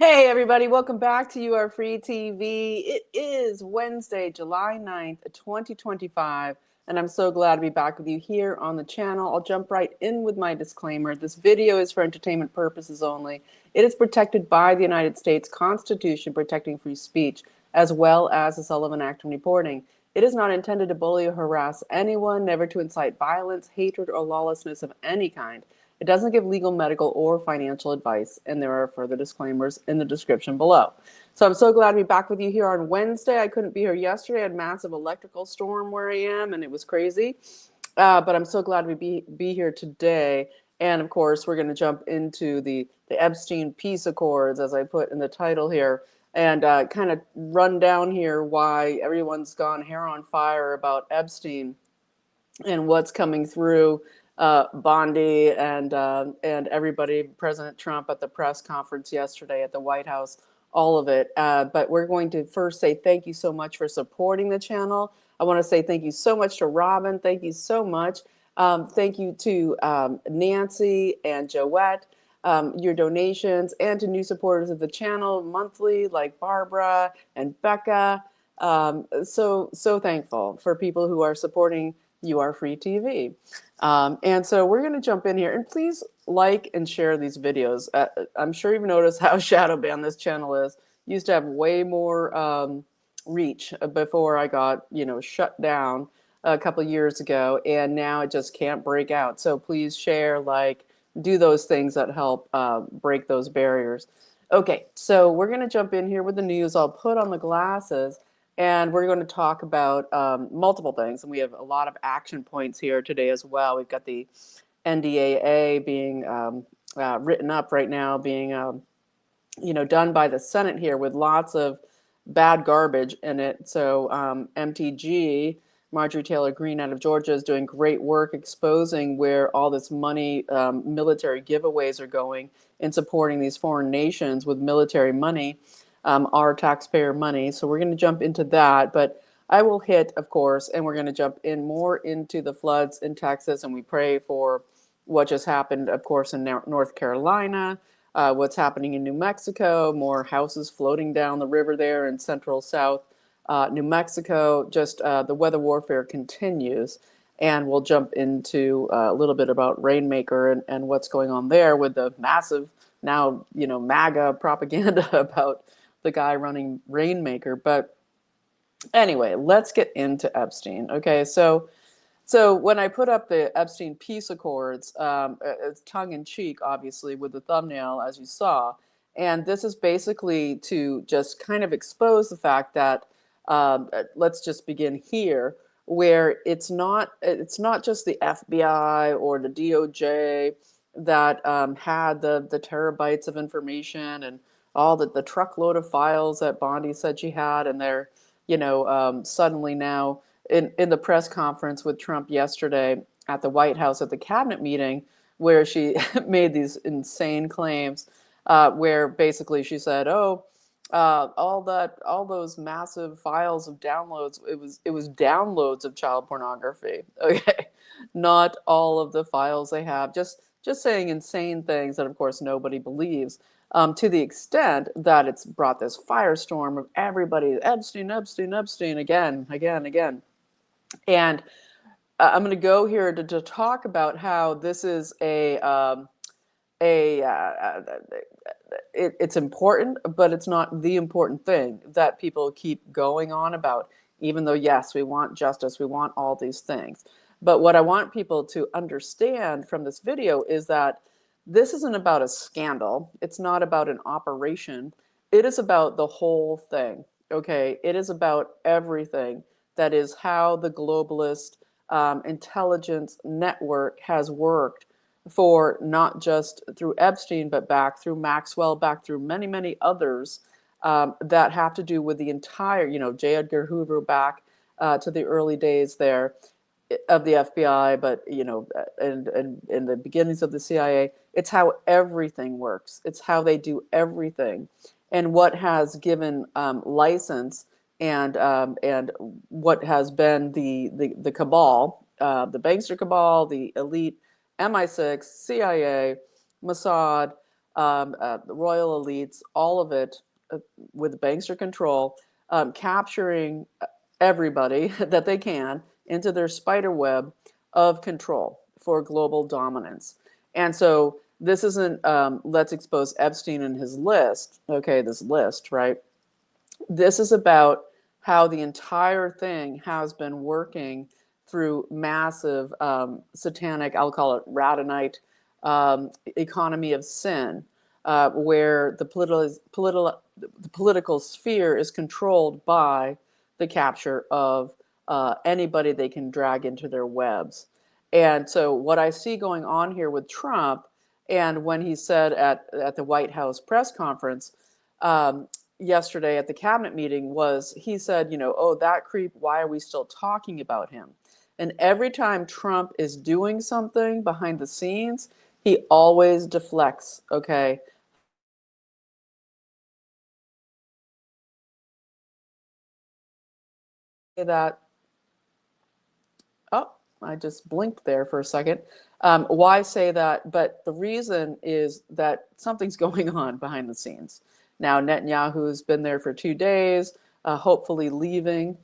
Hey everybody, welcome back to You Are Free TV. It is Wednesday, July 9th, 2025, and I'm so glad to be back with you here on the channel. I'll jump right in with my disclaimer. This video is for entertainment purposes only. It is protected by the United States Constitution protecting free speech, as well as the Sullivan Act on reporting. It is not intended to bully or harass anyone, never to incite violence, hatred, or lawlessness of any kind. It doesn't give legal, medical, or financial advice, and there are further disclaimers in the description below. So I'm so glad to be back with you here on Wednesday. I couldn't be here yesterday. I had a massive electrical storm where I am, and it was crazy. But I'm so glad to be here today. And of course, we're going to jump into the Epstein Peace Accords, as I put in the title here, and kind of run down here why everyone's gone hair on fire about Epstein and what's coming through Bondi and everybody, President Trump at the press conference yesterday at the White House, all of it. But we're going to first say thank you so much for supporting the channel. I want to say thank you so much to Robin. Thank you so much. Thank you to Nancy and Joette, your donations, and to new supporters of the channel monthly like Barbara and Becca. So thankful for people who are supporting You Are Free TV. And so we're going to jump in here, and please like and share these videos. I'm sure you've noticed how shadow banned this channel is. Used to have way more reach before I got, shut down a couple years ago, and now it just can't break out. So please share, like, do those things that help break those barriers. Okay, so we're going to jump in here with the news. I'll put on the glasses. And we're going to talk about multiple things. And we have a lot of action points here today as well. We've got the NDAA being written up right now, being done by the Senate here with lots of bad garbage in it. So MTG, Marjorie Taylor Greene out of Georgia, is doing great work exposing where all this money, military giveaways are going in supporting these foreign nations with military money. Our taxpayer money. So we're going to jump into that. But I will hit, of course, and we're going to jump in more into the floods in Texas. And we pray for what just happened, of course, in North Carolina, what's happening in New Mexico, more houses floating down the river there in central south New Mexico. Just the weather warfare continues. And we'll jump into a little bit about Rainmaker and what's going on there with the massive, now, MAGA propaganda about the guy running Rainmaker. But anyway, let's get into Epstein. Okay, so when I put up the Epstein Peace Accords, it's tongue in cheek, obviously, with the thumbnail, as you saw. And this is basically to just kind of expose the fact that let's just begin here, where it's not just the FBI or the DOJ that had the terabytes of information and all the truckload of files that Bondi said she had, and they're suddenly now in the press conference with Trump yesterday at the White House at the cabinet meeting, where she made these insane claims, where basically she said, "Oh, all those massive files of downloads, it was downloads of child pornography." Okay, not all of the files they have. Just saying insane things that, of course, nobody believes. To the extent that it's brought this firestorm of everybody, Epstein, Epstein, Epstein, again. And I'm going to go here to talk about how this is it's important, but it's not the important thing that people keep going on about, even though, yes, we want justice, we want all these things. But what I want people to understand from this video is that this isn't about a scandal. It's not about an operation. It is about the whole thing, okay? It is about everything. That is how the globalist intelligence network has worked for not just through Epstein, but back through Maxwell, back through many, many others that have to do with the entire, J. Edgar Hoover back to the early days there of the FBI, but and in the beginnings of the CIA. It's how everything works. It's how they do everything, and what has given license and what has been the cabal, the bankster cabal, the elite, MI6, CIA, Mossad, the royal elites, all of it with bankster control, capturing everybody that they can into their spider web of control for global dominance. And so this isn't let's expose Epstein and his list, okay, this list, right? This is about how the entire thing has been working through massive satanic, I'll call it Radonite, economy of sin, where the political sphere is controlled by the capture of anybody they can drag into their webs. And so what I see going on here with Trump, and when he said at the White House press conference, um, yesterday at the cabinet meeting was he said, oh, that creep, why are we still talking about him? And every time Trump is doing something behind the scenes, he always deflects, okay? That, oh, I just blinked there for a second. Why say that? But the reason is that something's going on behind the scenes. Now, Netanyahu's been there for 2 days, hopefully leaving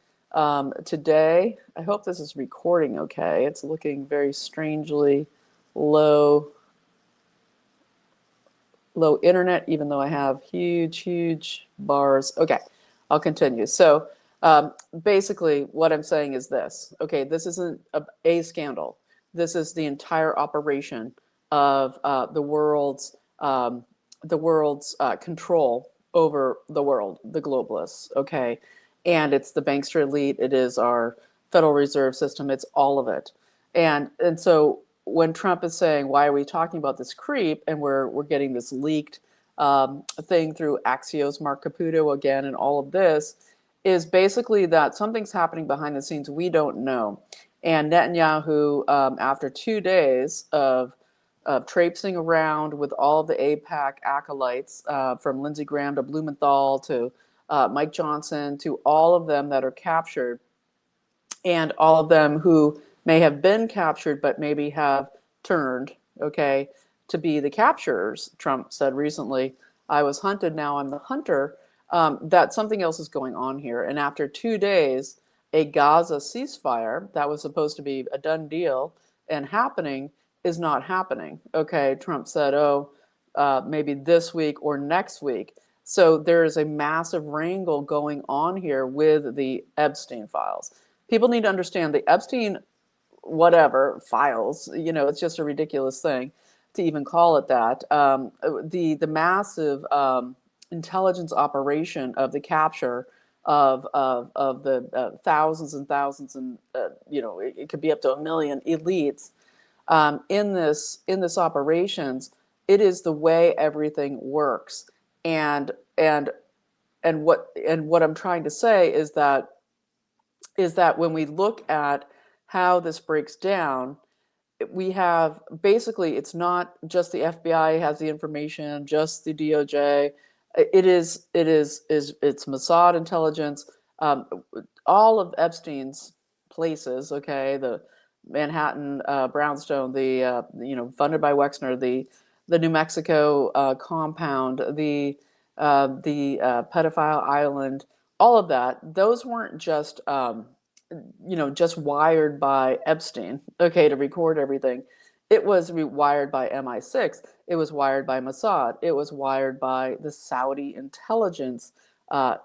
today. I hope this is recording okay. It's looking very strangely low, low internet, even though I have huge, huge bars. Okay, I'll continue. So basically, what I'm saying is this. Okay, this isn't a scandal. This is the entire operation of the world's control over the world, the globalists. Okay, and it's the bankster elite. It is our Federal Reserve System. It's all of it. And so when Trump is saying, why are we talking about this creep? And we're getting this leaked thing through Axios, Mark Caputo again, and all of this is basically that something's happening behind the scenes we don't know. And Netanyahu, after 2 days of traipsing around with all of the AIPAC acolytes, from Lindsey Graham to Blumenthal to Mike Johnson to all of them that are captured, and all of them who may have been captured but maybe have turned, okay, to be the capturers. Trump said recently, I was hunted, now I'm the hunter. That something else is going on here. And after 2 days, a Gaza ceasefire that was supposed to be a done deal and happening is not happening. Okay, Trump said, oh, maybe this week or next week. So there is a massive wrangle going on here with the Epstein files. People need to understand the Epstein whatever files, it's just a ridiculous thing to even call it that. The massive intelligence operation of the capture of the thousands and thousands and it could be up to 1 million elites in this operations. It is the way everything works. And and and what and what I'm trying to say is that when we look at how this breaks down, we have basically, it's not just the FBI has the information, just the DOJ. It's Mossad intelligence, um, all of Epstein's places. Okay, the Manhattan brownstone, the funded by Wexner, the New Mexico compound, the pedophile island, all of that. Those weren't just wired by Epstein, okay, to record everything. It was wired by MI6. It was wired by Mossad. It was wired by the Saudi intelligence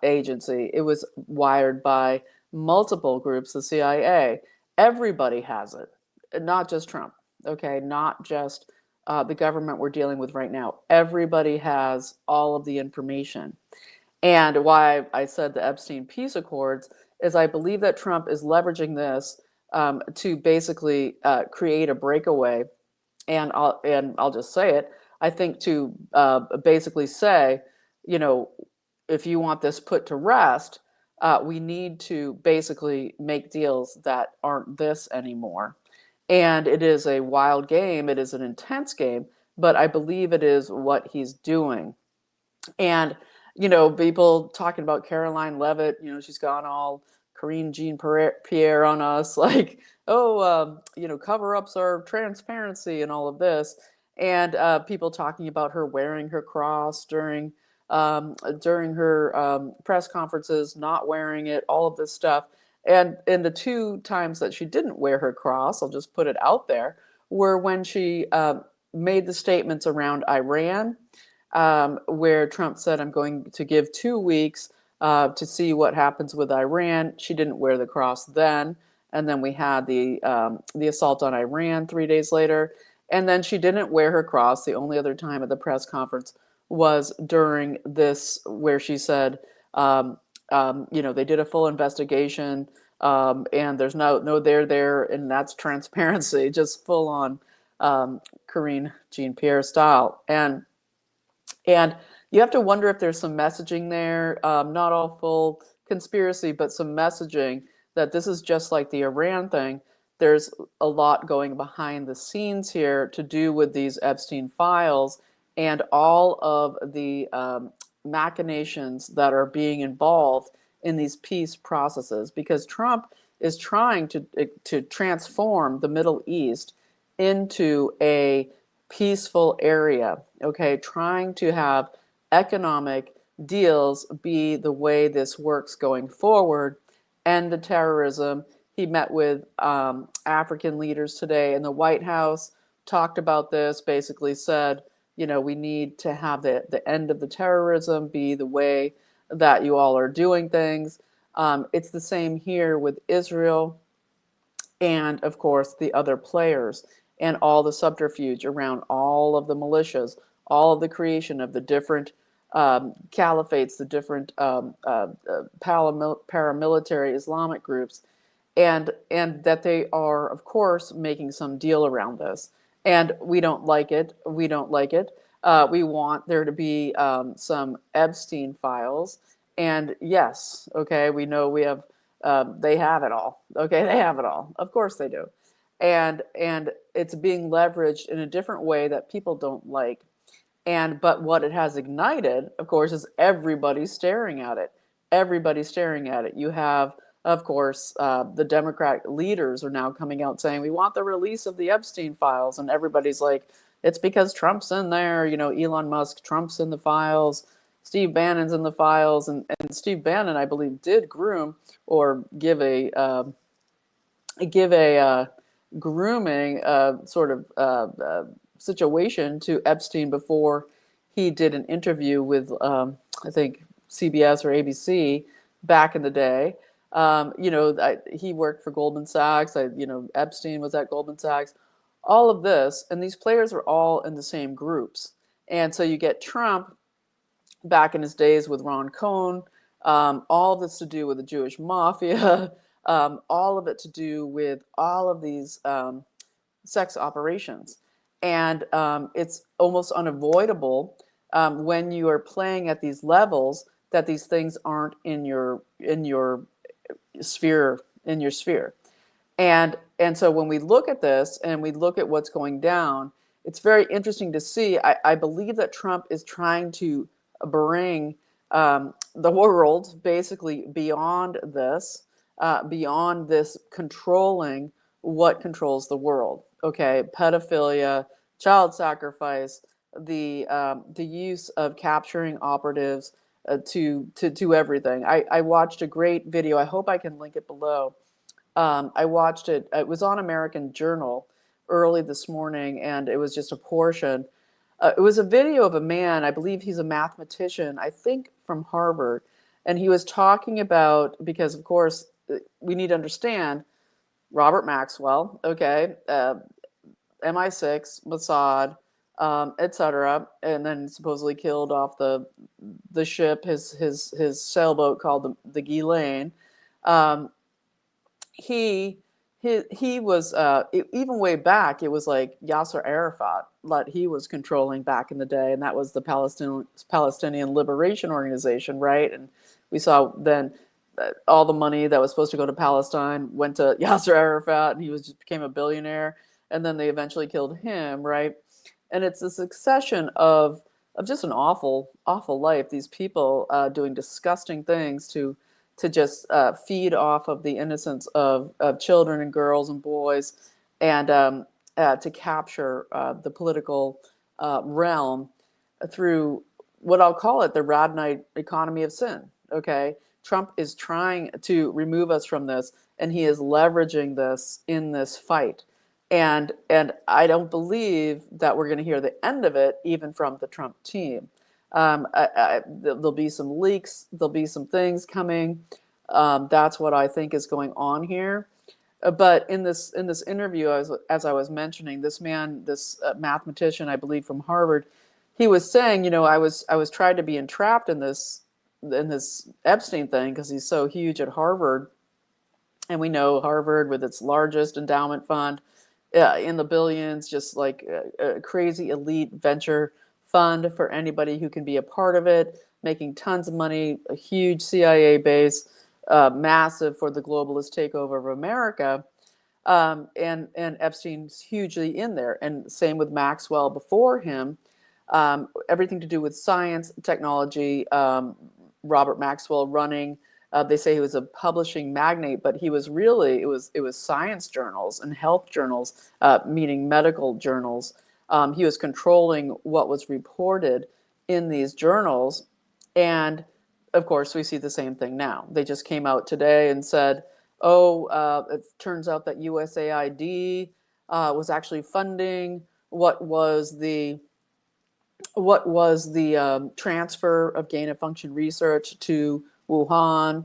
agency. It was wired by multiple groups, the CIA. Everybody has it, not just Trump, okay, not just the government we're dealing with right now. Everybody has all of the information. And why I said the Epstein peace accords is I believe that Trump is leveraging this to basically create a breakaway. And I'll just say it. I think to basically say, you know, if you want this put to rest, we need to basically make deals that aren't this anymore. And it is a wild game. It is an intense game, but I believe it is what he's doing. And, people talking about Caroline Levitt, she's gone all Corinne Jean Pierre on us, like, oh, cover ups are transparency and all of this. and people talking about her wearing her cross during her press conferences, not wearing it, all of this stuff. And in the two times that she didn't wear her cross, I'll just put it out there, were when she made the statements around Iran, where Trump said, "I'm going to give 2 weeks to see what happens with Iran." She didn't wear the cross then, and then we had the assault on Iran 3 days later, and then she didn't wear her cross. The only other time at the press conference was during this, where she said, they did a full investigation, and there's no there, and that's transparency, just full on Karine Jean-Pierre style, and you have to wonder if there's some messaging there, not all full conspiracy, but some messaging that this is just like the Iran thing. There's a lot going behind the scenes here to do with these Epstein files and all of the machinations that are being involved in these peace processes, because Trump is trying to transform the Middle East into a peaceful area, okay, trying to have economic deals be the way this works going forward, end the terrorism. He met with African leaders today in the White House, talked about this, basically said, we need to have the end of the terrorism be the way that you all are doing things. It's the same here with Israel and, of course, the other players and all the subterfuge around all of the militias, all of the creation of the different caliphates, the different paramilitary Islamic groups, and that they are, of course, making some deal around this. And we don't like it. We don't like it. We want there to be some Epstein files. And yes, okay, we know we have. They have it all. Okay, they have it all. Of course they do. And it's being leveraged in a different way that people don't like. But what it has ignited, of course, is everybody staring at it. Everybody staring at it. You have, of course, the Democratic leaders are now coming out saying we want the release of the Epstein files, and everybody's like, it's because Trump's in there. Elon Musk, Trump's in the files. Steve Bannon's in the files, and Steve Bannon, I believe, did groom or give a grooming sort of situation to Epstein before he did an interview with, I think, CBS or ABC back in the day. He worked for Goldman Sachs. Epstein was at Goldman Sachs. All of this, and these players are all in the same groups. And so you get Trump back in his days with Ron Cohn, all of this to do with the Jewish mafia, all of it to do with all of these sex operations. And it's almost unavoidable when you are playing at these levels that these things aren't in your sphere, And so when we look at this and we look at what's going down, it's very interesting to see. I believe that Trump is trying to bring the world basically beyond this controlling what controls the world. Okay, pedophilia, child sacrifice, the use of capturing operatives to everything. I watched a great video. I hope I can link it below. I watched it. It was on American Journal early this morning, and it was just a portion. It was a video of a man, I believe he's a mathematician, I think from Harvard, and he was talking about, because of course we need to understand Robert Maxwell, okay, MI6, Mossad, etc., and then supposedly killed off the ship, his sailboat called the Ghislaine. Um, he was even way back. It was like Yasser Arafat that he was controlling back in the day, and that was the Palestinian Liberation Organization, right? And we saw then all the money that was supposed to go to Palestine went to Yasser Arafat, and he just became a billionaire. And then they eventually killed him, right? And it's a succession of just an awful life. These people doing disgusting things to just feed off of the innocence of children and girls and boys. And to capture the political realm through what I'll call it the Radnite economy of sin. Okay, Trump is trying to remove us from this, and he is leveraging this in this fight. And I don't believe that we're going to hear the end of it, even from the Trump team. There'll be some leaks. There'll be some things coming. That's what I think is going on here. But in this interview, as I was mentioning, this man, this mathematician, I believe from Harvard, he was saying, I was trying to be entrapped in this Epstein thing because he's so huge at Harvard, and we know Harvard with its largest endowment fund in the billions, just like a crazy elite venture fund for anybody who can be a part of it, making tons of money, a huge CIA base, massive for the globalist takeover of America. And Epstein's hugely in there, and same with Maxwell before him. Everything to do with science, technology. Robert Maxwell running. They say he was a publishing magnate, but he was really it was science journals and health journals, meaning medical journals. He was controlling what was reported in these journals, and of course we see the same thing now. They just came out today and said, "Oh, it turns out that USAID was actually funding what was the transfer of gain of function research to Wuhan,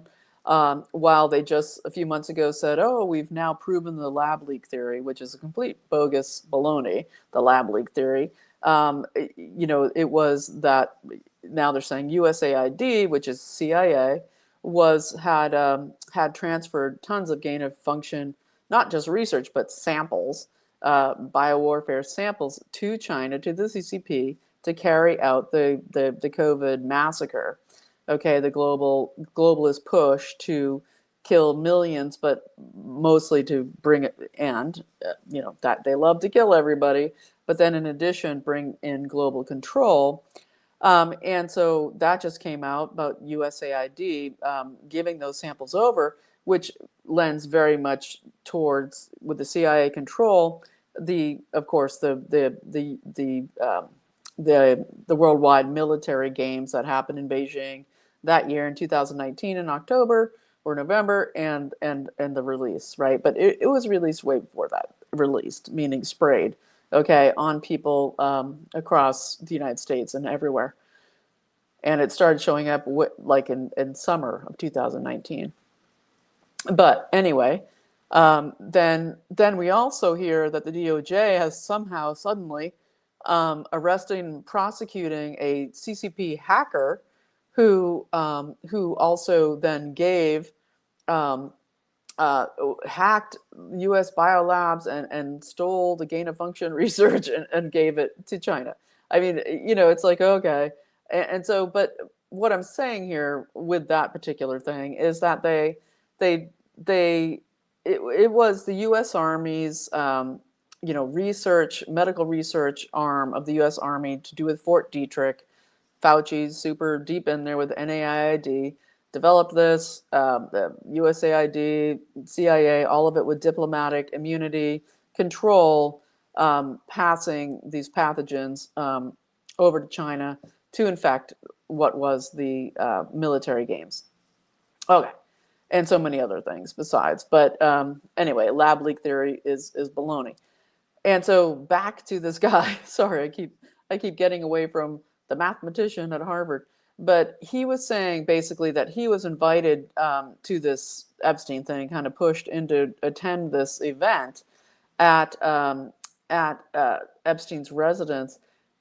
while they just a few months ago said, oh, we've now proven the lab leak theory, which is a complete bogus baloney, the lab leak theory. It was that now they're saying USAID, which is CIA, had transferred tons of gain of function, not just research, but samples, biowarfare samples to China, to the CCP, to carry out the COVID massacre. Okay, the globalist push to kill millions, but mostly to bring it and that they love to kill everybody, but then in addition bring in global control. And so that just came out about USAID giving those samples over, which lends very much towards, with the CIA control, of course the worldwide military games that happened in Beijing that year in 2019 in October or November, and the release, right? But it was released way before that. Released meaning sprayed, okay, on people across the United States and everywhere. And it started showing up like in summer of 2019. But anyway, then we also hear that the DOJ has somehow suddenly arresting and prosecuting a CCP hacker who also then gave um, hacked U.S. biolabs and stole the gain of function research and gave it to China. I mean, it's like, okay. And so, but what I'm saying here with that particular thing is that they, it was the U.S. Army's, medical research arm of the U.S. Army to do with Fort Detrick. Fauci's super deep in there with NAIID, developed this, the USAID, CIA, all of it with diplomatic immunity, control, passing these pathogens over to China to infect what was the military games. Okay. And so many other things besides. But anyway, lab leak theory is baloney. And so back to this guy. Sorry, I keep getting away from the mathematician at Harvard. But he was saying basically that he was invited to this Epstein thing, kind of pushed into attend this event at Epstein's residence,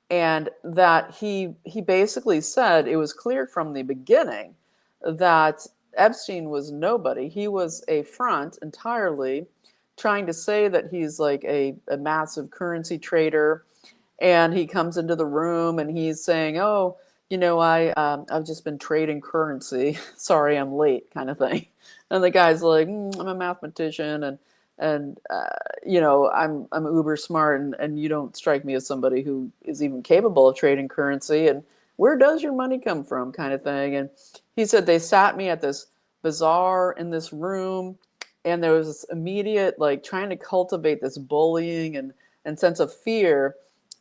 and that he basically said it was clear from the beginning that Epstein was nobody. He was a front entirely, trying to say that he's like a massive currency trader, and he comes into the room and he's saying, "Oh, I've just been trading currency. Sorry, I'm late," kind of thing. And the guy's like, "I'm a mathematician, and I'm uber smart, and you don't strike me as somebody who is even capable of trading currency. And where does your money come from?" kind of thing. And he said they sat me at this bazaar in this room, and there was this immediate like trying to cultivate this bullying and sense of fear.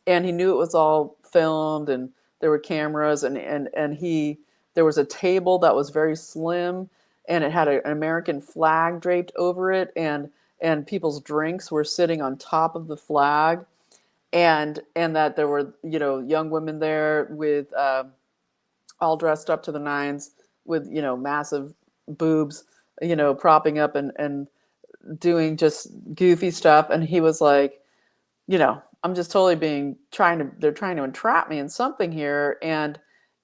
And he knew it was all filmed, and there were cameras, and he there was a table that was very slim, and it had an American flag draped over it, and people's drinks were sitting on top of the flag, and that there were, you know, young women there with all dressed up to the nines with, you know, massive boobs, you know, propping up and doing just goofy stuff. And he was like, you know, I'm just totally being they're trying to entrap me in something here. And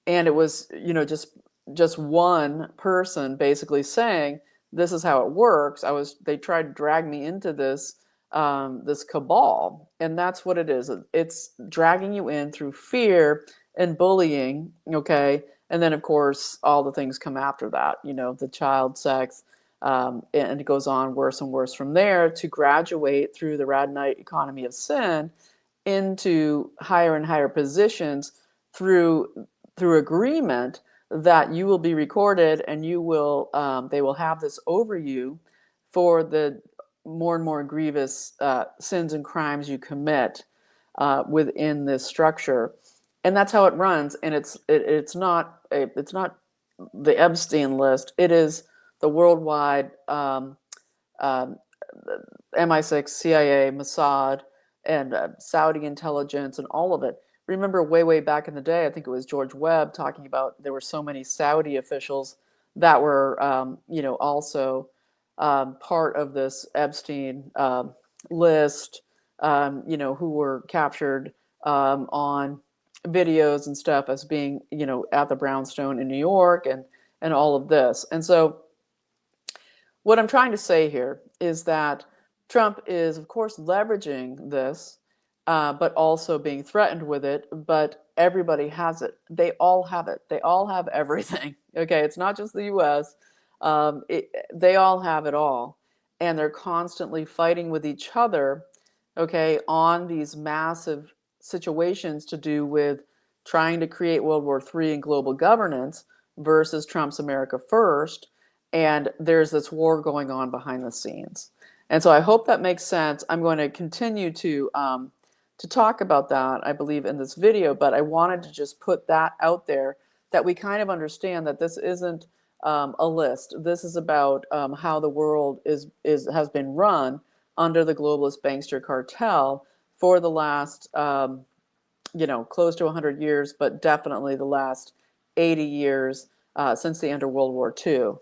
it was, you know, just one person basically saying, this is how it works. They tried to drag me into this cabal. And that's what it is. It's dragging you in through fear and bullying. Okay. And then of course, all the things come after that, you know, the child sex, and it goes on worse and worse from there to graduate through the Radnite economy of sin into higher and higher positions through agreement that you will be recorded, and you will they will have this over you for the more and more grievous sins and crimes you commit within this structure. And that's how it runs. And it's not the Epstein list. It is the worldwide um, MI6, CIA, Mossad, and Saudi intelligence, and all of it. Remember, way back in the day, I think it was George Webb talking about there were so many Saudi officials that were, you know, also part of this Epstein list, you know, who were captured on videos and stuff as being, you know, at the brownstone in New York, and all of this. And so what I'm trying to say here is that Trump is, of course, leveraging this, but also being threatened with it. But everybody has it. They all have it. They all have everything. Okay, it's not just the U.S. They all have it all, and they're constantly fighting with each other. Okay, on these massive situations to do with trying to create World War III and global governance versus Trump's America First. And there's this war going on behind the scenes. And so I hope that makes sense. I'm going to continue to talk about that, I believe, in this video, but I wanted to just put that out there, that we kind of understand that this isn't a list. This is about how the world has been run under the globalist bankster cartel for the last, you know, close to 100 years, but definitely the last 80 years since the end of World War II.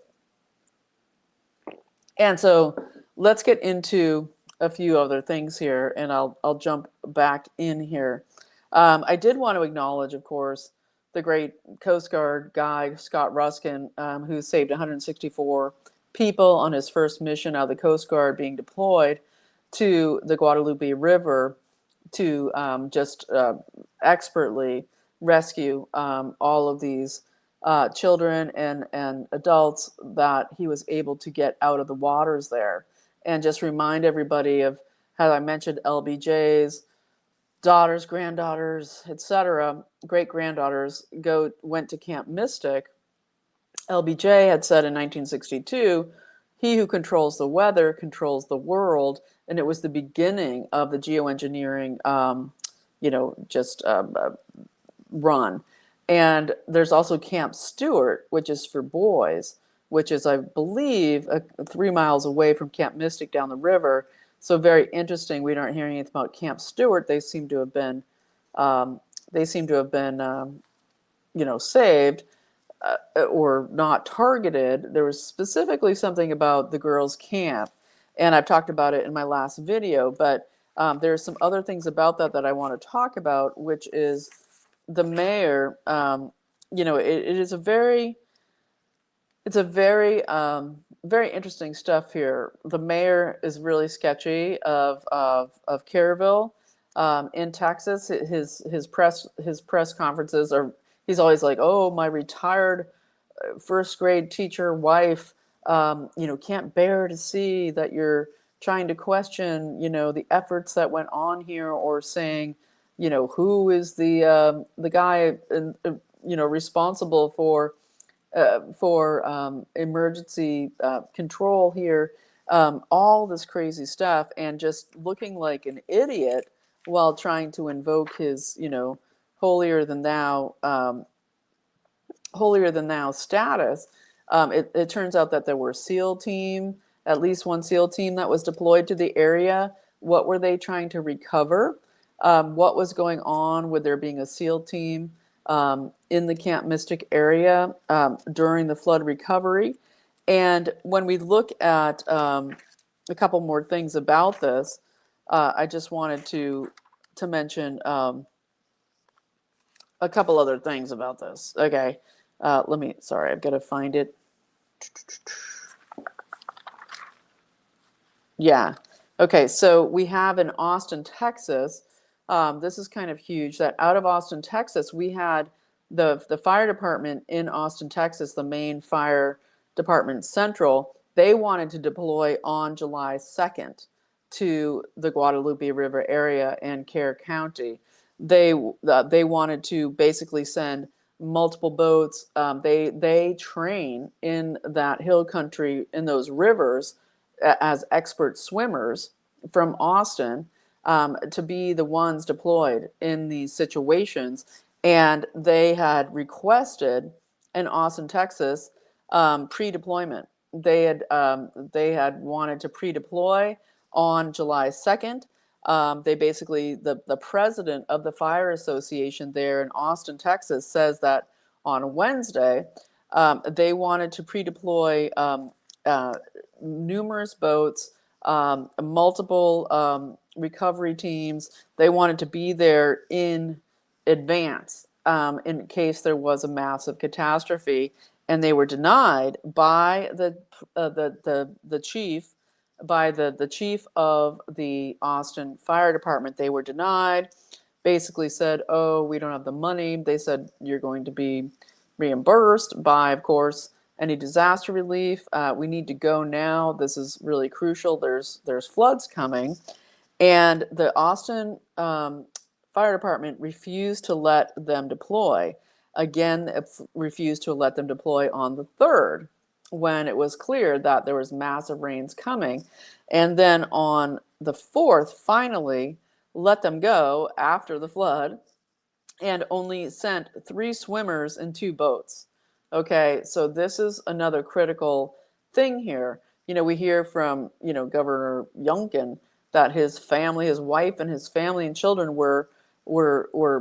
And so let's get into a few other things here, and I'll jump back in here. I did want to acknowledge, of course, the great Coast Guard guy, Scott Ruskin, who saved 164 people on his first mission out of the Coast Guard, being deployed to the Guadalupe River to just expertly rescue all of these children and adults that he was able to get out of the waters there. And just remind everybody of how I mentioned LBJ's daughters, granddaughters, etc., great granddaughters went to Camp Mystic. LBJ had said in 1962, "He who controls the weather controls the world," and it was the beginning of the geoengineering, you know, just run. And there's also Camp Stewart, which is for boys, which is, I believe, 3 miles away from Camp Mystic down the river. So very interesting. We aren't hearing anything about Camp Stewart. They seem to have been, you know, saved or not targeted. There was specifically something about the girls' camp, and I've talked about it in my last video. But there's some other things about that I want to talk about, which is the mayor. You know, it is very interesting stuff here. The mayor is really sketchy of Caryville in Texas. His press conferences are, he's always like, "Oh, my retired first grade teacher wife, you know, can't bear to see that you're trying to question, you know, the efforts that went on here," or saying, you know, who is the guy, you know, responsible for emergency control here, all this crazy stuff, and just looking like an idiot while trying to invoke his, holier than thou, holier than thou status. It turns out that there were SEAL team, at least one SEAL team that was deployed to the area. What were they trying to recover? What was going on with there being a SEAL team in the Camp Mystic area during the flood recovery? And when we look at a couple more things about this, I just wanted to mention a couple other things about this. Okay, sorry, I've got to find it. Yeah. Okay, so we have in Austin, Texas, this is kind of huge, that out of Austin, Texas, we had the fire department in Austin, Texas, the main fire department central, they wanted to deploy on July 2nd to the Guadalupe River area and Kerr County. They wanted to basically send multiple boats. They train in that hill country, in those rivers, as expert swimmers from Austin, to be the ones deployed in these situations. And they had requested in Austin, Texas, pre-deployment. They had wanted to pre-deploy on July 2nd. They basically, the president of the fire association there in Austin, Texas, says that on Wednesday, they wanted to pre-deploy uh, numerous boats, multiple recovery teams. They wanted to be there in advance in case there was a massive catastrophe, and they were denied by the chief, by the chief of the Austin Fire Department. They were denied. Basically said, "Oh, we don't have the money." They said, "You're going to be reimbursed by, of course, any disaster relief. We need to go now. This is really crucial. There's floods coming." And the Austin Fire Department refused to let them deploy. Again, it refused to let them deploy on the 3rd, when it was clear that there was massive rains coming. And then on the 4th, finally let them go after the flood, and only sent 3 swimmers and 2 boats. Okay, so this is another critical thing here. We hear from, Governor Youngkin that his family, his wife and his family and children were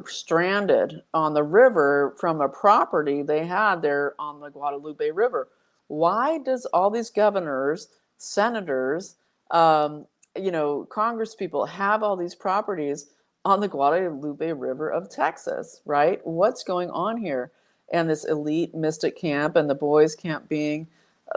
stranded on the river from a property they had there on the Guadalupe River. Why does all these governors, senators, Congress people have all these properties on the Guadalupe River of Texas, right? What's going on here? And this elite Mystic camp, and the boys camp being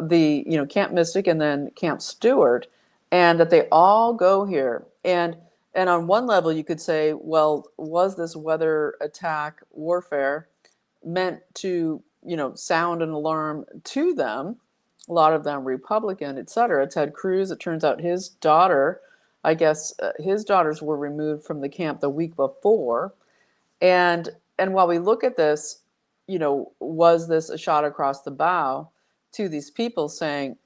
the, Camp Mystic and then Camp Stewart, and that they all go here. And on one level you could say, well, was this weather attack warfare meant to, sound an alarm to them? A lot of them Republican, etc. Ted Cruz, it turns out his daughter, I guess his daughters were removed from the camp the week before. And while we look at this, was this a shot across the bow to these people saying,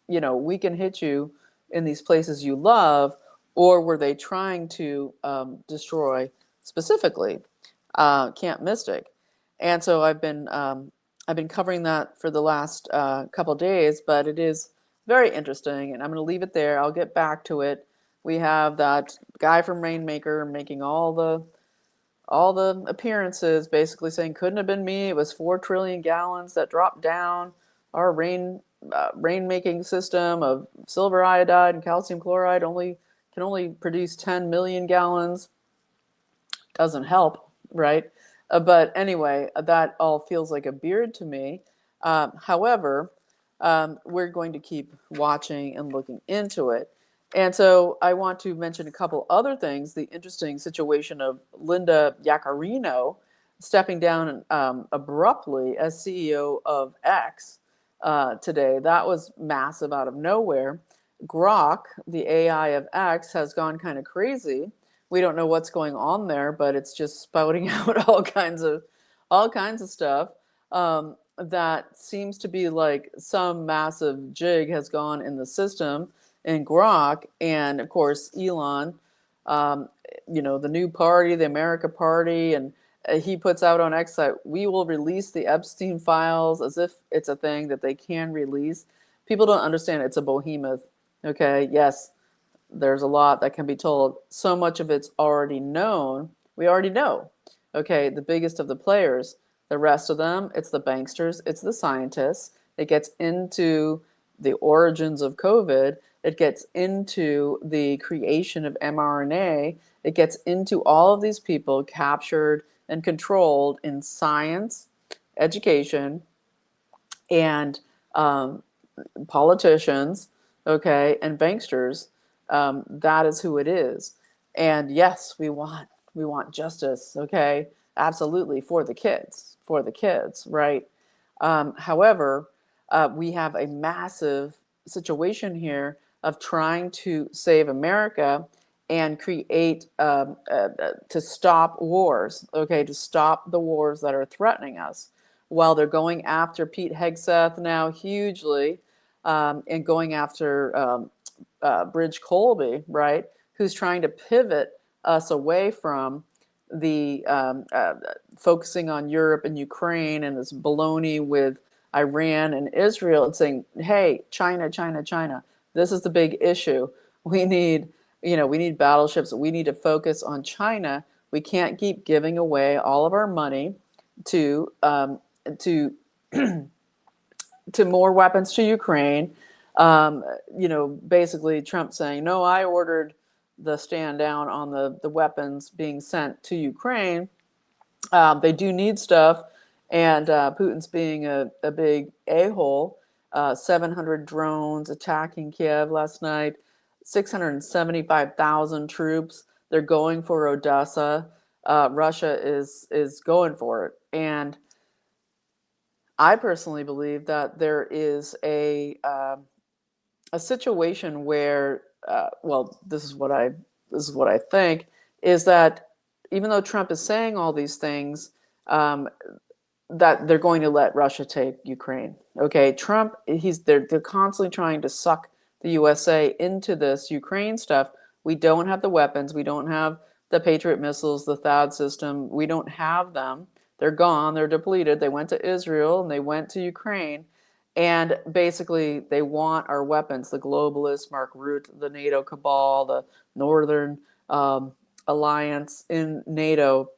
we can hit you in these places you love, or were they trying to destroy specifically Camp Mystic? And so I've been covering that for the last couple days, but it is very interesting, and I'm going to leave it there. I'll get back to it. We have that guy from Rainmaker making all the appearances, basically saying couldn't have been me. It was 4 trillion gallons that dropped down our rain making system of silver iodide and calcium chloride. Can only produce 10 million gallons. Doesn't help, right? But anyway, that all feels like a beard to me. However, we're going to keep watching and looking into it. And so I want to mention a couple other things. The interesting situation of Linda Yaccarino stepping down abruptly as CEO of X today. That was massive out of nowhere. Grok, the AI of X, has gone kind of crazy. We don't know what's going on there, but it's just spouting out all kinds of stuff. That seems to be like some massive jig has gone in the system in Grok. And of course, Elon um, the new party, the America Party, and he puts out on X that we will release the Epstein Files as if it's a thing that they can release. People don't understand it's a behemoth. Okay, yes, there's a lot that can be told. So much of it's already known. We already know. Okay, the biggest of the players. The rest of them, it's the banksters, it's the scientists. It gets into the origins of COVID. It gets into the creation of mRNA. It gets into all of these people captured and controlled in science, education, and politicians, okay, and banksters. That is who it is. And yes, we want justice, okay, absolutely, for the kids, right? However, we have a massive situation here of trying to save America and create to stop wars, okay, to stop the wars that are threatening us. While they're going after Pete Hegseth now hugely, and going after Bridge Colby, right, who's trying to pivot us away from the focusing on Europe and Ukraine and this baloney with Iran and Israel, and saying, hey, China, China, China, this is the big issue. We need, we need battleships. We need to focus on China. We can't keep giving away all of our money to to to more weapons to Ukraine. Basically Trump saying, no, I ordered the stand down on the weapons being sent to Ukraine. They do need stuff, and Putin's being a big a-hole. 700 drones attacking Kiev last night, 675,000 troops. They're going for Odessa. Russia is going for it. And I personally believe that there is a situation where, well, this is what I think, is that even though Trump is saying all these things, that they're going to let Russia take Ukraine. Okay, Trump, they're constantly trying to suck the USA into this Ukraine stuff. We don't have the weapons. We don't have the Patriot missiles, the THAAD system. We don't have them. They're gone. They're depleted. They went to Israel and they went to Ukraine. And basically, they want our weapons. The globalists, Mark Rutte, the NATO cabal, the Northern Alliance in NATO,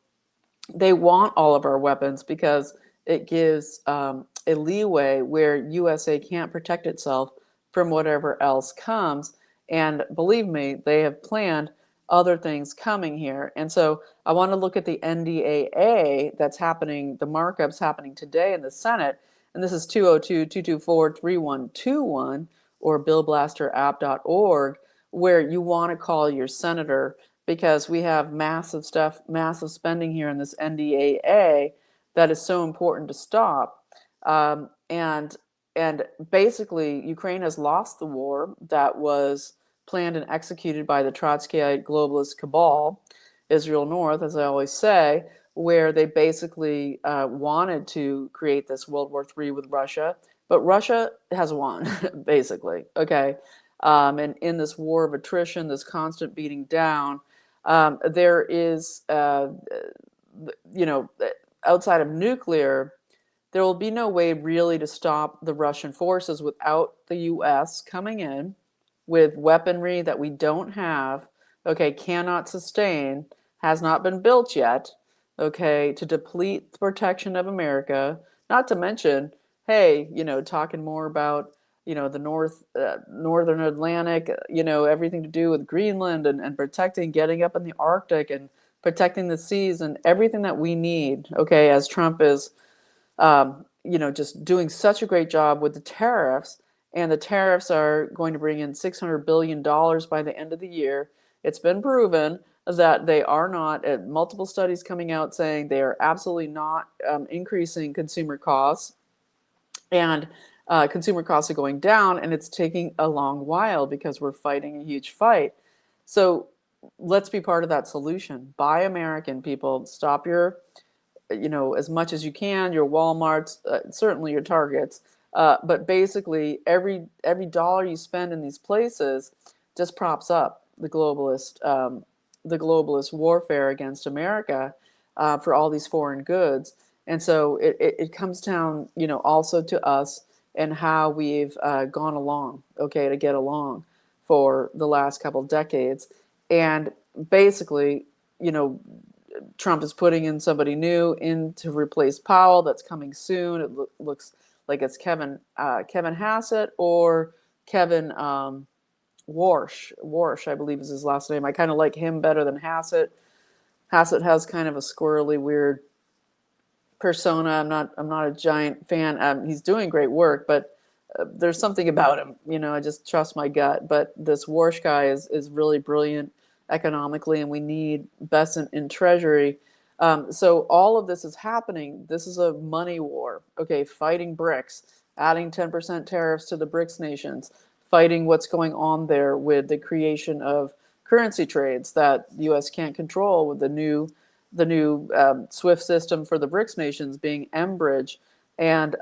they want all of our weapons because it gives a leeway where USA can't protect itself from whatever else comes. And believe me, they have planned other things coming here. And so I want to look at the NDAA that's happening, the markups happening today in the Senate. And this is 202-224-3121 or billblasterapp.org, where you want to call your senator, because we have massive stuff, massive spending here in this NDAA that is so important to stop. And basically, Ukraine has lost the war that was planned and executed by the Trotskyite globalist cabal, Israel North, as I always say, where they basically wanted to create this World War III with Russia, but Russia has won, basically, okay? And in this war of attrition, this constant beating down, there is, outside of nuclear, there will be no way really to stop the Russian forces without the US coming in with weaponry that we don't have, okay, cannot sustain, has not been built yet, okay, to deplete the protection of America, not to mention, hey, talking more about, the northern Atlantic, everything to do with Greenland and protecting, getting up in the Arctic and protecting the seas and everything that we need, okay, as Trump is just doing such a great job with the tariffs. And the tariffs are going to bring in $600 billion by the end of the year. It's been proven that they are not, multiple studies coming out saying they are absolutely not increasing consumer costs. And consumer costs are going down, and it's taking a long while because we're fighting a huge fight. So let's be part of that solution. Buy American, people. Stop your as much as you can, your Walmarts, certainly your Targets. But basically, every dollar you spend in these places just props up the globalist the globalist warfare against America for all these foreign goods. And so it comes down, also to us and how we've gone along, okay, to get along for the last couple of decades. And basically, you know, Trump is putting in somebody new in to replace Powell. That's coming soon. It looks like it's Kevin Hassett or Kevin Warsh. Warsh, I believe is his last name. I kind of like him better than Hassett. Hassett has kind of a squirrely, weird persona. I'm not a giant fan. He's doing great work, but there's something about him. I just trust my gut. But this Warsh guy is really brilliant economically, and we need Besant in Treasury. So all of this is happening. This is a money war. Okay, fighting BRICS, adding 10% tariffs to the BRICS nations, fighting what's going on there with the creation of currency trades that the U.S. can't control with the new SWIFT system for the BRICS nations being Mbridge, and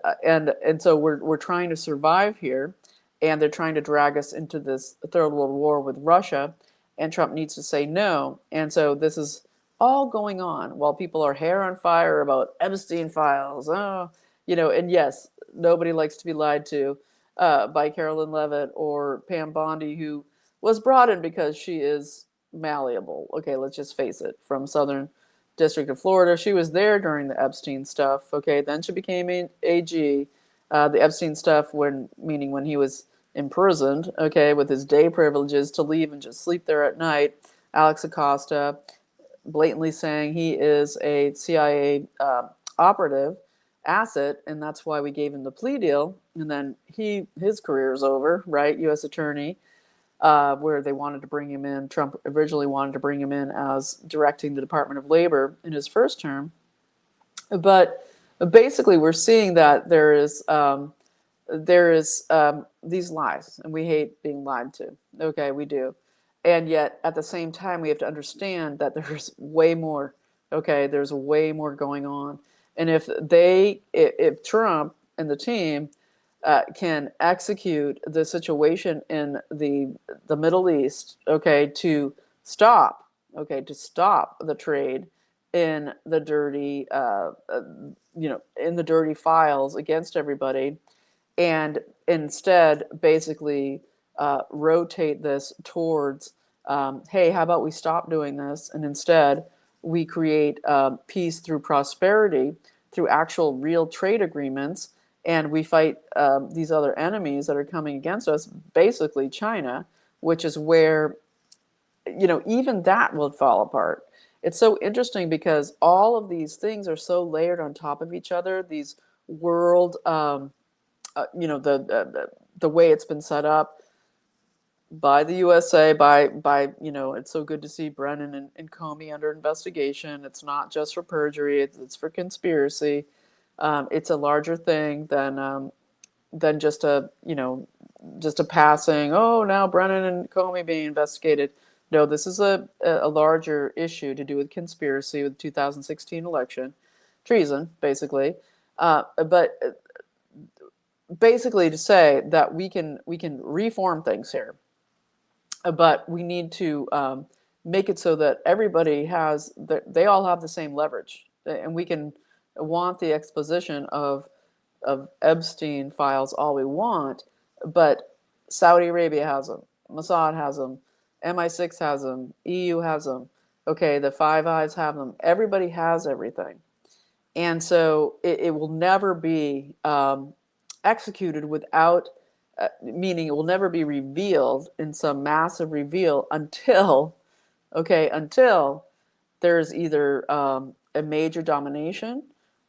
so we're trying to survive here, and they're trying to drag us into this third world war with Russia, and Trump needs to say no, and so this is all going on while people are hair on fire about Epstein Files. And yes, nobody likes to be lied to by Carolyn Levitt or Pam Bondi, who was brought in because she is malleable. Okay, let's just face it, from Southern District of Florida. She was there during the Epstein stuff. Okay, then she became AG. The Epstein stuff, meaning when he was imprisoned, okay, with his day privileges to leave and just sleep there at night. Alex Acosta blatantly saying he is a CIA operative asset, and that's why we gave him the plea deal. And then his career is over, right? U.S. attorney, where they wanted to bring him in. Trump originally wanted to bring him in as directing the Department of Labor in his first term. But basically, we're seeing that there is these lies, and we hate being lied to. Okay, we do. And yet, at the same time, we have to understand that there's way more. Okay, there's way more going on. And if Trump and the team can execute the situation in the Middle East, okay, to stop the trade in the dirty, in the dirty files against everybody, and instead basically rotate this towards, hey, how about we stop doing this, and instead we create peace through prosperity, through actual real trade agreements, and we fight these other enemies that are coming against us, basically China, which is where, even that will fall apart. It's so interesting because all of these things are so layered on top of each other. These world, the way it's been set up by the USA, by it's so good to see Brennan and Comey under investigation. It's not just for perjury; it's for conspiracy. It's a larger thing than just a passing. Oh, now Brennan and Comey being investigated. No, this is a larger issue to do with conspiracy with the 2016 election, treason, basically. But basically to say that we can reform things here, but we need to make it so that they all have the same leverage, and we can want the exposition of Epstein files all we want, but Saudi Arabia has them, Mossad has them, MI6 has them, EU has them, okay, the Five Eyes have them. Everybody has everything. And so it will never be executed without, meaning it will never be revealed in some massive reveal until there's either a major domination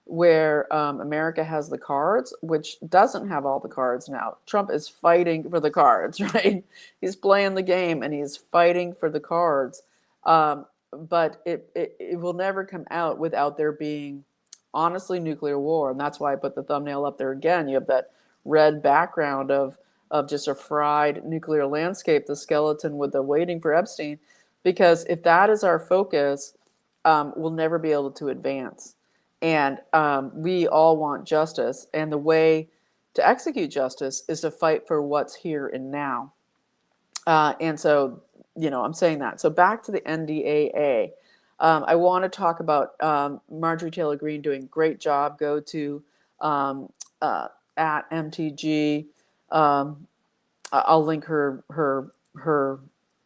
where America has the cards, which doesn't have all the cards now. Trump is fighting for the cards, right? He's playing the game and he's fighting for the cards. But it will never come out without there being, honestly, nuclear war. And that's why I put the thumbnail up there again. You have that red background of just a fried nuclear landscape, the skeleton with the waiting for Epstein. Because if that is our focus, we'll never be able to advance. And we all want justice. And the way to execute justice is to fight for what's here and now. And so I'm saying that. So back to the NDAA. I want to talk about Marjorie Taylor Greene doing a great job. Go to um, at MTG. Um, I'll link her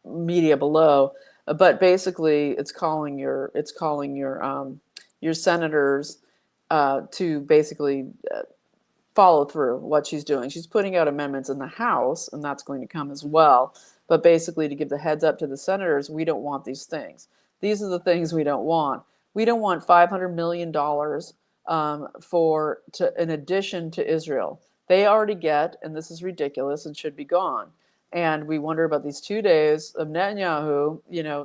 media below. But basically, it's calling your senators to basically follow through what she's doing. She's putting out amendments in the House, and that's going to come as well. But basically, to give the heads up to the senators, we don't want these things. These are the things we don't want. We don't want $500 million in addition to Israel. They already get, and this is ridiculous and should be gone. And we wonder about these 2 days of Netanyahu.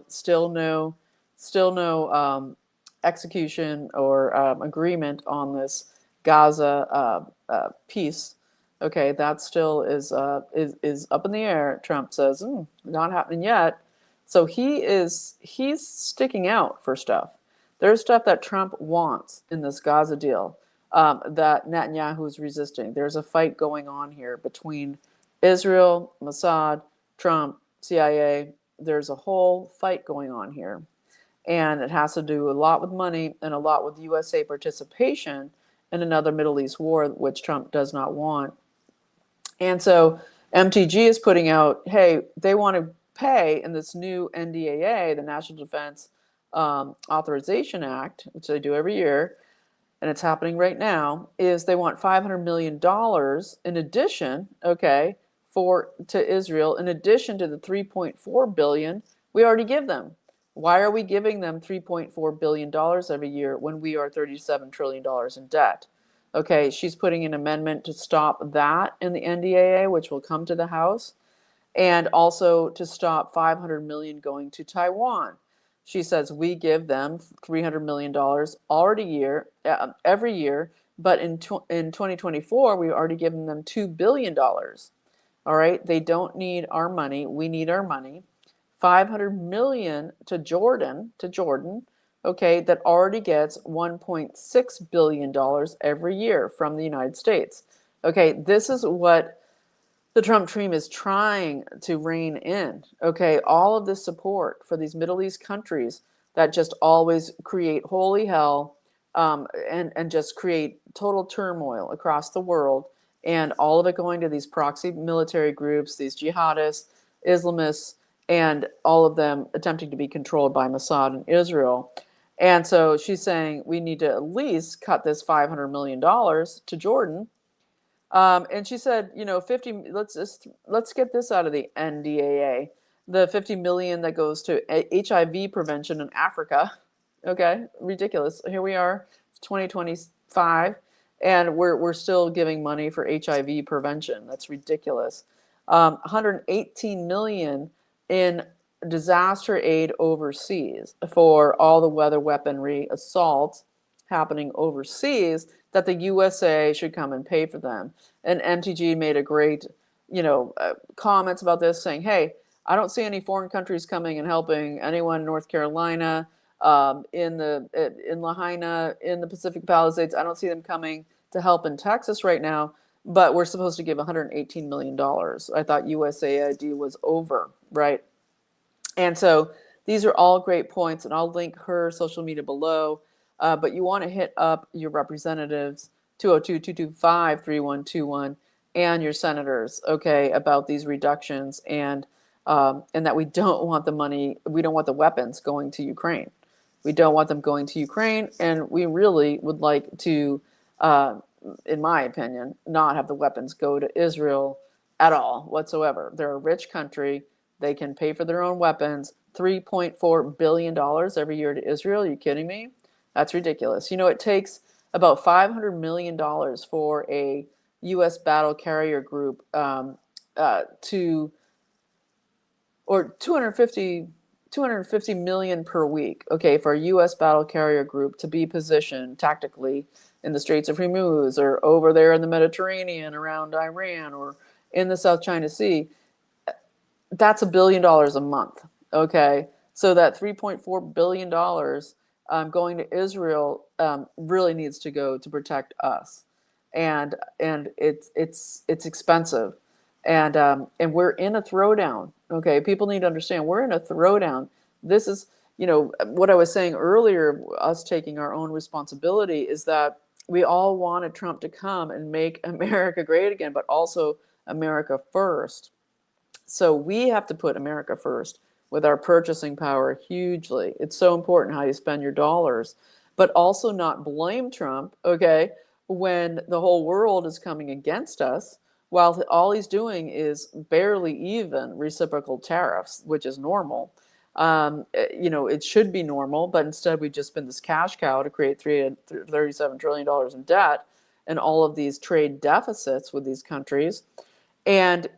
Still no execution or agreement on this Gaza peace. Okay, that still is up in the air. Trump says not happening yet. So he's sticking out for stuff. There's stuff that Trump wants in this Gaza deal that Netanyahu is resisting. There's a fight going on here between Israel, Mossad, Trump, CIA. There's a whole fight going on here. And it has to do a lot with money and a lot with USA participation in another Middle East war, which Trump does not want. And so MTG is putting out, hey, they want to pay in this new NDAA, the National Defense Authorization Act, which they do every year, and it's happening right now, is they want $500 million in addition, okay, to Israel, in addition to the $3.4 billion we already give them. Why are we giving them $3.4 billion every year when we are $37 trillion in debt? Okay, she's putting an amendment to stop that in the NDAA, which will come to the House, and also to stop $500 million going to Taiwan. She says we give them $300 million every year, but in 2024 we already given them $2 billion. All right, they don't need our money, we need our money. 500 million to Jordan, okay, that already gets $1.6 billion every year from the United States. Okay, this is what the Trump team is trying to rein in. Okay, all of this support for these Middle East countries that just always create holy hell and just create total turmoil across the world, and all of it going to these proxy military groups, these jihadists, Islamists, and all of them attempting to be controlled by Mossad and Israel. And so she's saying we need to at least cut this $500 million to Jordan. And she said, 50. Let's get this out of the NDAA. The 50 million that goes to HIV prevention in Africa. Okay, ridiculous. Here we are, 2025, and we're still giving money for HIV prevention. That's ridiculous. 118 million in disaster aid overseas for all the weather weaponry assaults happening overseas that the USA should come and pay for them. And MTG made a great, comments about this, saying, "Hey, I don't see any foreign countries coming and helping anyone in North Carolina, in Lahaina, in the Pacific Palisades. I don't see them coming to help in Texas right now. But we're supposed to give $118 million. I thought USAID was over, right?" And so these are all great points, and I'll link her social media below. But you want to hit up your representatives, 202-225-3121, and your senators, okay, about these reductions, and that we don't want the money, we don't want the weapons going to Ukraine. We don't want them going to Ukraine, and we really would like to, in my opinion, not have the weapons go to Israel at all whatsoever. They're a rich country. They can pay for their own weapons. $3.4 billion every year to Israel. Are you kidding me? That's ridiculous. It takes about $500 million for a U.S. battle carrier group or 250 million per week, okay, for a U.S. battle carrier group to be positioned tactically in the Straits of Hormuz or over there in the Mediterranean around Iran or in the South China Sea. That's $1 billion a month, okay? So that $3.4 billion going to Israel really needs to go to protect us. And it's expensive. And we're in a throwdown. Okay, people need to understand we're in a throwdown. This is, what I was saying earlier. Us taking our own responsibility is that we all wanted Trump to come and make America great again, but also America first. So we have to put America first with our purchasing power hugely. It's so important how you spend your dollars, but also not blame Trump, okay, when the whole world is coming against us, while all he's doing is barely even reciprocal tariffs, which is normal. It should be normal, but instead we've just been this cash cow to create $37 trillion in debt and all of these trade deficits with these countries. And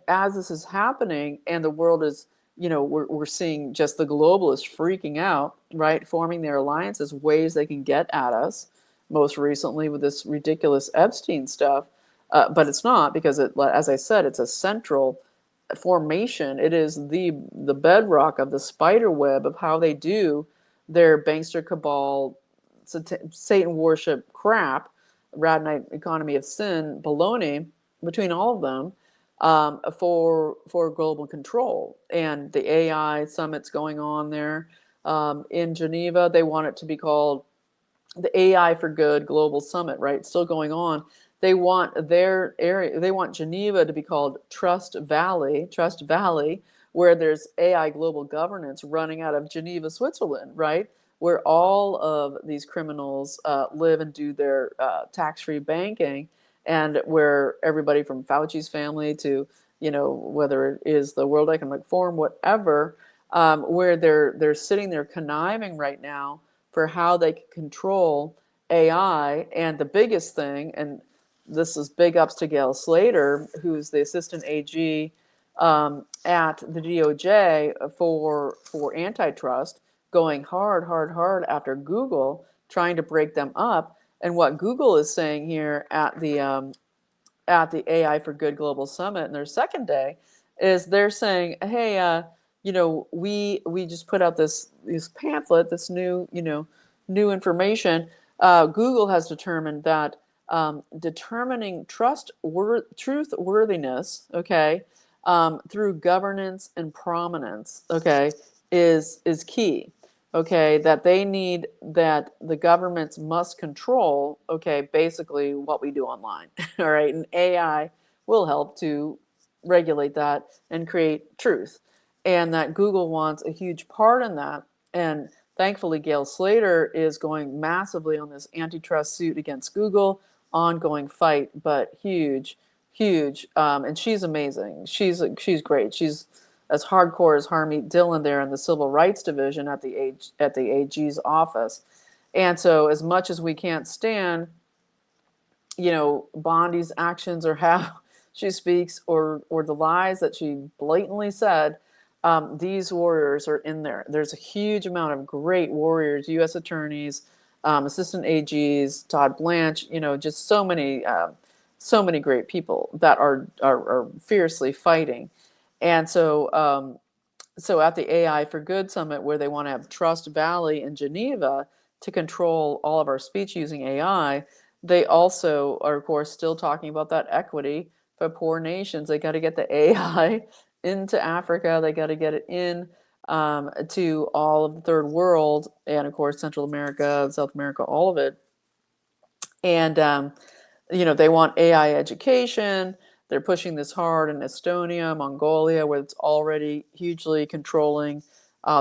as this is happening, and the world is, we're seeing just the globalists freaking out, right, forming their alliances, ways they can get at us. Most recently with this ridiculous Epstein stuff, but it's not, because as I said, it's a central formation. It is the bedrock of the spider web of how they do their bankster cabal, Satan worship crap, Radnite economy of sin baloney between all of them, for global control. And the AI summit's going on there in Geneva. They want it to be called the AI4GOOD Global Summit, right? It's still going on. They want their area, they want Geneva to be called Trust Valley, where there's AI global governance running out of Geneva, Switzerland, right? Where all of these criminals live and do their tax-free banking, and where everybody from Fauci's family to, whether it is the World Economic Forum, whatever, where they're sitting there conniving right now for how they can control AI. And the biggest thing, and this is big ups to Gail Slater, who's the assistant AG at the DOJ for antitrust, going hard after Google, trying to break them up. And what Google is saying here at the AI4GOOD Global Summit in their second day is they're saying, hey, we just put out this pamphlet, this new information. Google has determined that determining truthworthiness, okay, through governance and prominence, okay, is key. Okay, that that the governments must control, okay, basically what we do online. All right, and AI will help to regulate that and create truth, and that Google wants a huge part in that. And thankfully, Gail Slater is going massively on this antitrust suit against Google, ongoing fight, but huge. And she's amazing. She's great. She's as hardcore as Harmeet Dillon there in the Civil Rights Division at the AG's office. And so, as much as we can't stand, Bondi's actions or how she speaks, or the lies that she blatantly said, these warriors are in there. There's a huge amount of great warriors, U.S. attorneys, assistant AGs, Todd Blanche, just so many great people that are fiercely fighting. And so at the AI4GOOD Summit, where they want to have Trust Valley in Geneva to control all of our speech using AI, they also are, of course, still talking about that equity for poor nations. They got to get the AI into Africa. They got to get it in to all of the third world, and of course, Central America, South America, all of it. And they want AI education. They're pushing this hard in Estonia, Mongolia, where it's already hugely controlling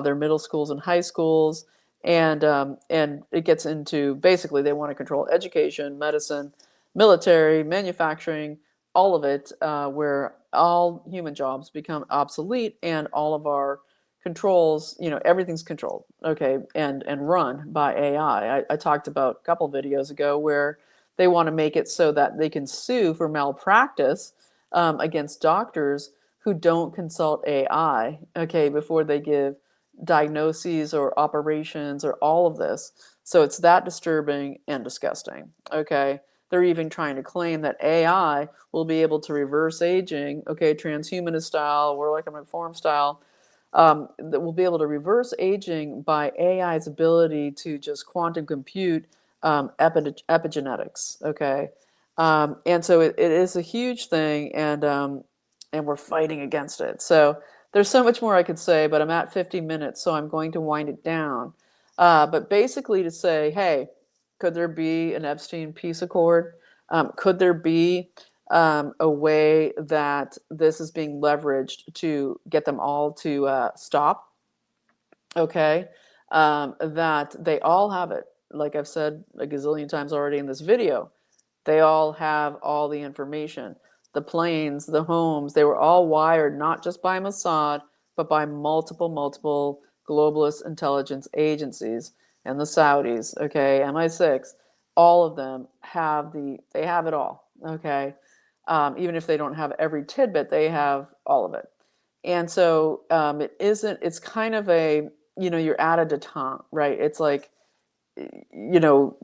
their middle schools and high schools. And it gets into, basically, they want to control education, medicine, military, manufacturing, all of it, where all human jobs become obsolete, and all of our controls, everything's controlled, okay, and run by AI. I talked about a couple videos ago where they want to make it so that they can sue for malpractice against doctors who don't consult AI, okay, before they give diagnoses or operations or all of this. So it's that disturbing and disgusting, okay? They're even trying to claim that AI will be able to reverse aging, okay, transhumanist style, World Economic Forum style, that will be able to reverse aging by AI's ability to just quantum compute epigenetics, okay? And so it is a huge thing, and and we're fighting against it. So there's so much more I could say, but I'm at 50 minutes, so I'm going to wind it down. But basically to say, hey, could there be an Epstein peace accord? Could there be a way that this is being leveraged to get them all to stop? Okay, that they all have it. Like I've said a gazillion times already in this video, they all have all the information. The planes, the homes, they were all wired not just by Mossad, but by multiple globalist intelligence agencies and the Saudis, okay, MI6, all of them they have it all, okay? Even if they don't have every tidbit, they have all of it. And so it's kind of a, you're at a detente, right? It's like, you know,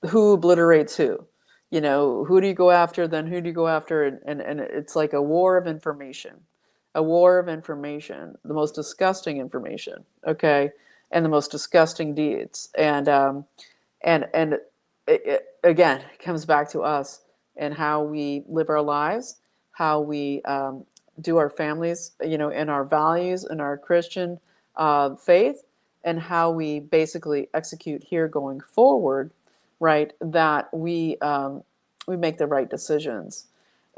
who obliterates who? Who do you go after, then who do you go after? And it's like a war of information, the most disgusting information, okay? And the most disgusting deeds. And again, it comes back to us and how we live our lives, how we do our families, and our values and our Christian faith, and how we basically execute here going forward, right? That we make the right decisions.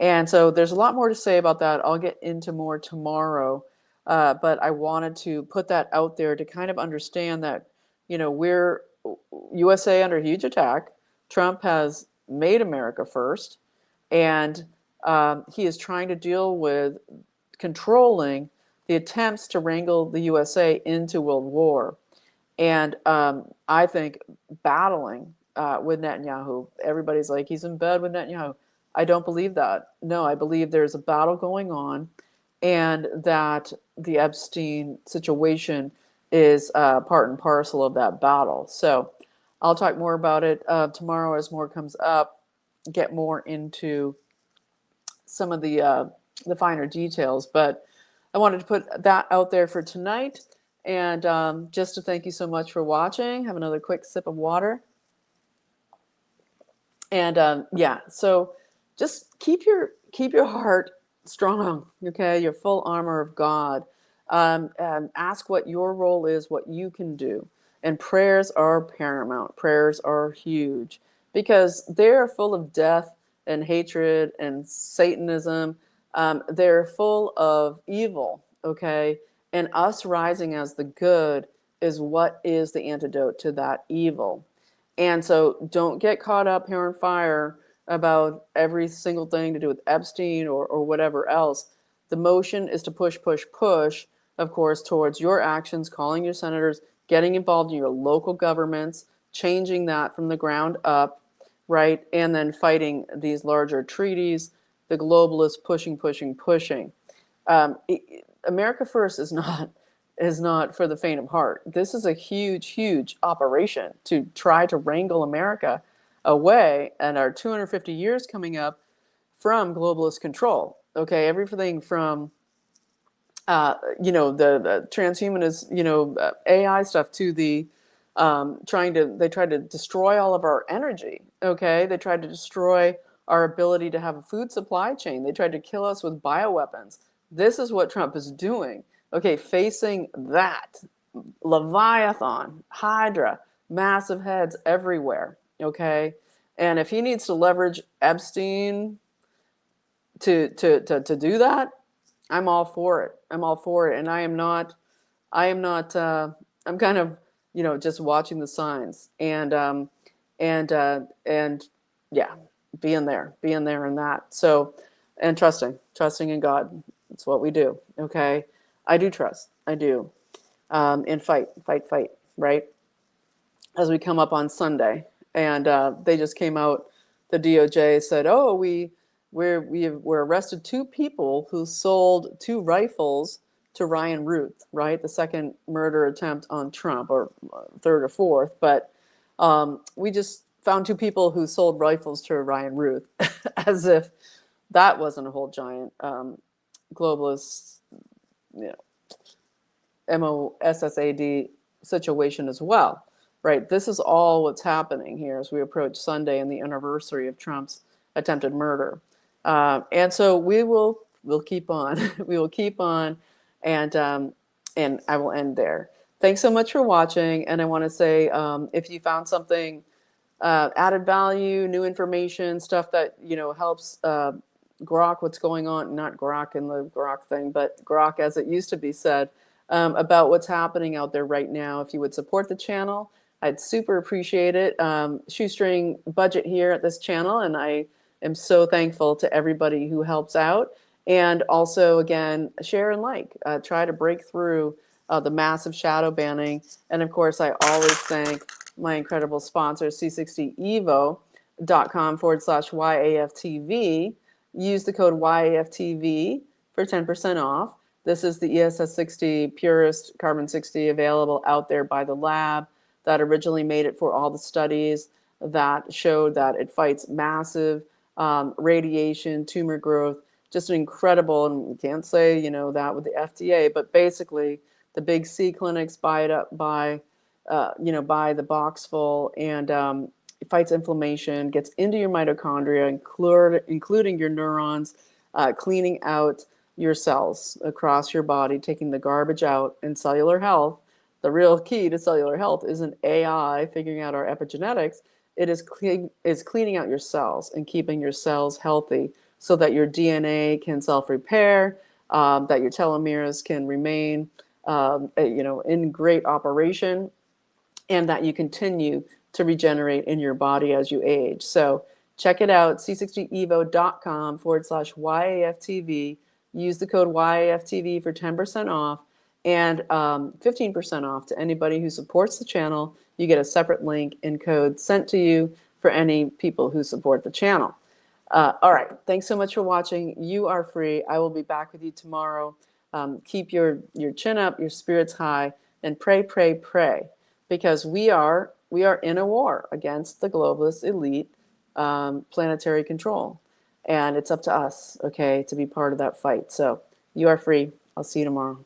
And so there's a lot more to say about that. I'll get into more tomorrow, but I wanted to put that out there to kind of understand that, we're USA under huge attack. Trump has made America first, and he is trying to deal with controlling the attempts to wrangle the USA into World War. And I think battling with Netanyahu, everybody's like, he's in bed with Netanyahu. I don't believe that. No, I believe there's a battle going on, and that the Epstein situation is part and parcel of that battle. So I'll talk more about it tomorrow as more comes up, get more into some of the finer details. But I wanted to put that out there for tonight. And just to thank you so much for watching. Have another quick sip of water. And yeah, so just keep your heart strong, okay? Your full armor of God. And ask what your role is, what you can do. And prayers are paramount. Prayers are huge because they're full of death and hatred and Satanism. They're full of evil, okay? And us rising as the good is what is the antidote to that evil. And so don't get caught up here on fire about every single thing to do with Epstein or whatever else. The motion is to push, push, push, of course, towards your actions, calling your senators, getting involved in your local governments, changing that from the ground up, right? And then fighting these larger treaties, the globalists pushing, pushing, pushing. America First is not for the faint of heart. This is a huge, huge operation to try to wrangle America away, and our 250 years coming up from globalist control. Okay, everything from the transhumanist, AI stuff to the they tried to destroy all of our energy. Okay, they tried to destroy our ability to have a food supply chain. They tried to kill us with bioweapons. This is what Trump is doing. Okay, facing that Leviathan, Hydra, massive heads everywhere. Okay, and if he needs to leverage Epstein to do that, I'm all for it. I'm all for it. And I'm kind of, just watching the signs and yeah, being there in that. So, and trusting in God. It's what we do. Okay. I do trust. I do. And fight, right? As we come up on Sunday. And they just came out, the DOJ said, oh, we're arrested 2 people who sold 2 rifles to Ryan Ruth, right? The second murder attempt on Trump, or third or fourth. But we just found 2 people who sold rifles to Ryan Ruth, as if that wasn't a whole giant globalist, MOSSAD situation as well, right? This is all what's happening here as we approach Sunday and the anniversary of Trump's attempted murder. And so we will we'll keep on. We will keep on, and I will end there. Thanks so much for watching, and I want to say if you found something added value, new information, stuff that helps grok what's going on, not grok in the grok thing, but grok as it used to be said, about what's happening out there right now. If you would support the channel, I'd super appreciate it. Shoestring budget here at this channel, and I am so thankful to everybody who helps out. And also, again, share and like. Try to break through the massive shadow banning. And of course, I always thank my incredible sponsor, c60evo.com/YAFTV. Use the code YAFTV for 10% off. This is the ESS 60 purest carbon 60 available out there by the lab that originally made it for all the studies that showed that it fights massive radiation, tumor growth, just an incredible, and we can't say, that with the FDA, but basically the big C clinics buy it up by the box full, and it fights inflammation, gets into your mitochondria, including your neurons, cleaning out your cells across your body, taking the garbage out. In cellular health, the real key to cellular health isn't AI figuring out our epigenetics. It is cleaning out your cells and keeping your cells healthy so that your DNA can self-repair, that your telomeres can remain in great operation, and that you continue to regenerate in your body as you age. So check it out, c60evo.com/YAFTV. Use the code YAFTV for 10% off and 15% off to anybody who supports the channel. You get a separate link and code sent to you for any people who support the channel. All right, thanks so much for watching. You are free. I will be back with you tomorrow. Keep your chin up, your spirits high, and pray, pray, pray, because we are in a war against the globalist elite planetary control, and it's up to us, okay, to be part of that fight. So you are free. I'll see you tomorrow.